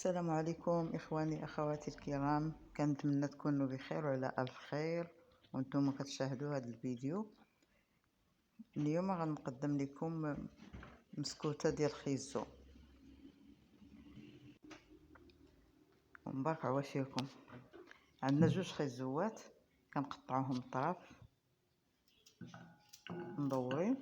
السلام عليكم اخواني اخواتي الكرام، كنتمنى تكونوا بخير وعلى الف خير وانتم كتشاهدوا هذا الفيديو. اليوم غنقدم لكم مسكوته ديال خيزو. مبارك عواشيركم. عندنا جوج خيزوات كنقطعوهم طراف مدورين،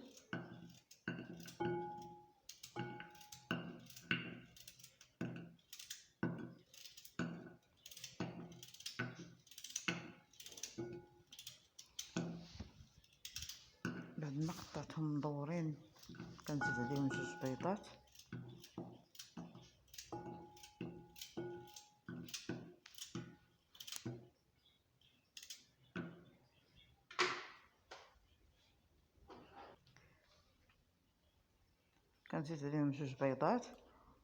بعد ما قطعتهم مدورين كنزيد عليهم جوج بيضات،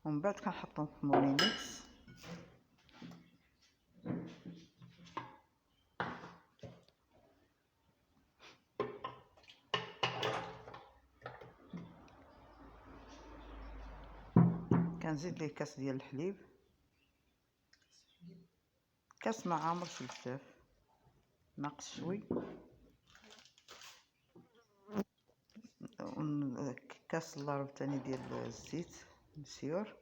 ومن بعد كنحطهم في مولينكس كنزيد ليه كاس ديال الحليب، كاس ما عامرش بزاف ناقص شوي، كاس اللارب تاني ديال الزيت مسيور،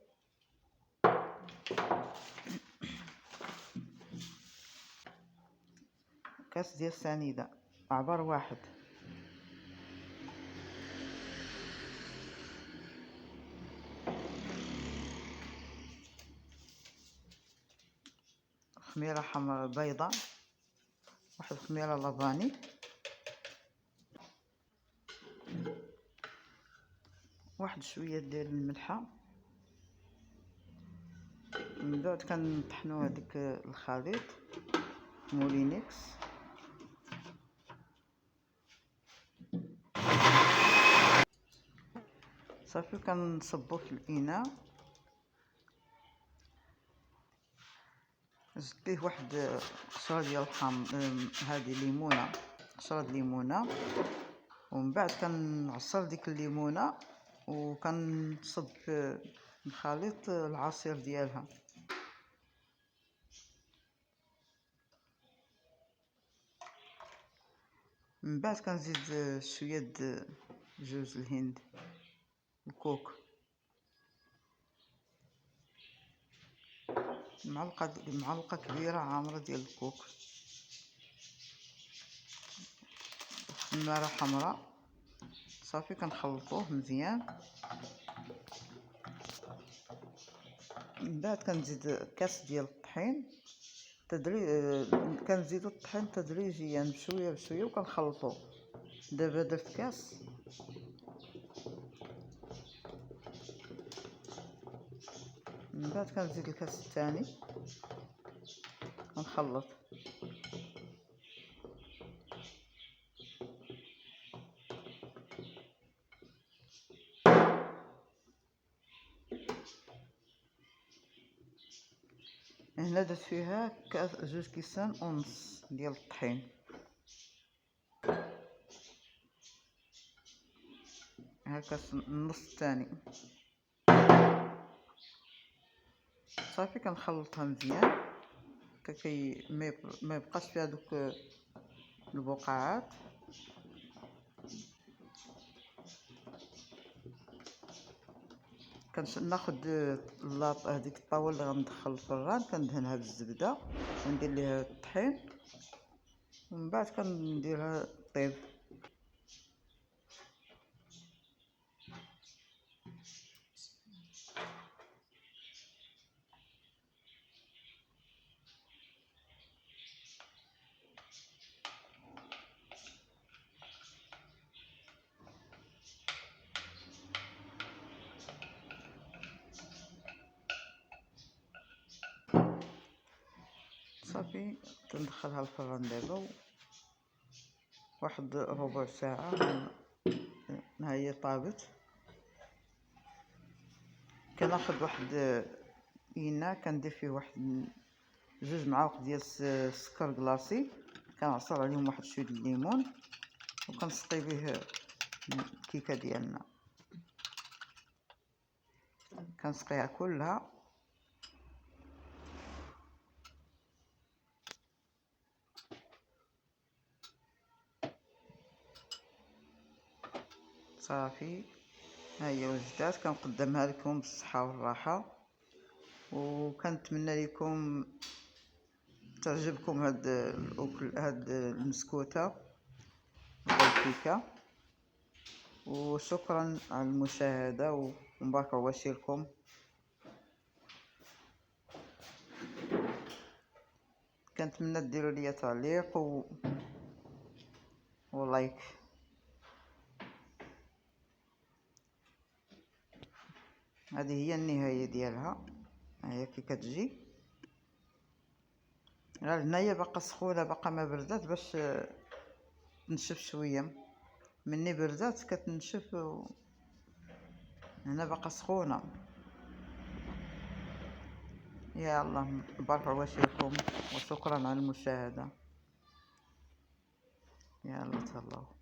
كاس ديال السنيده عبار واحد، خميره حمراء بيضاء، واحد خميره لافاني، واحد شويه ديال الملحه. من بعد كنطحنوا هذيك الخليط مولينكس، صافي كنصبو في الاناء، زدت ليه واحد قشره ديال هذه ليمونه، قشره ليمونه، ومن بعد كنعصر ديك الليمونه وكنصب في الخليط العصير ديالها. من بعد كنزيد شويه جوز الهند الكوك، معلقه كبيره عامره ديال الكوك، خماره حمراء. صافي كنخلطوه مزيان. من بعد كنزيد كاس ديال الطحين كنزيدو الطحين تدريجيا بشويه بشويه وكنخلطوه. دابا درت كاس، من بعد كنزيد الكاس الثاني ونخلط. هنا درت فيها كاس جوج كيسان ونص ديال الطحين. ها كاس النص الثاني. صافي كنخلطها مزيان كي ما يبقاش فيها دوك البقعات. ناخد هذيك الطاوله اللي غندخل الفران كندهنها بالزبده وندير ليها الطحين، ومن بعد كنديرها طيب. صافي كندخلها الفران دابا واحد ربع ساعه ها هي طابت. كناخد واحد اناء كندير فيه واحد جوج معالق ديال السكر كلاصي، كنعصر عليهم واحد شويه الليمون وكنسقي به الكيكه ديالنا، كنسقيها كلها صافي، ها هي وجدات، كنقدمها لكم بالصحه والراحه، وكنتمنى لكم تعجبكم هاد الاكل، هاد المسكوته ولا الكيكه. وشكرا على المشاهده، ومبارك عواشركم. كنتمنى ديروا لي تعليق ولايك. هذه هي النهايه ديالها، هي كي كتجي. راه هنايا باقا سخونه، باقا ما بردات باش تنشف شويه. مني بردات كتنشف هنا باقا سخونه. يا الله، مبارك عواشركم، وشكرا على المشاهده. يا الله تهلاو.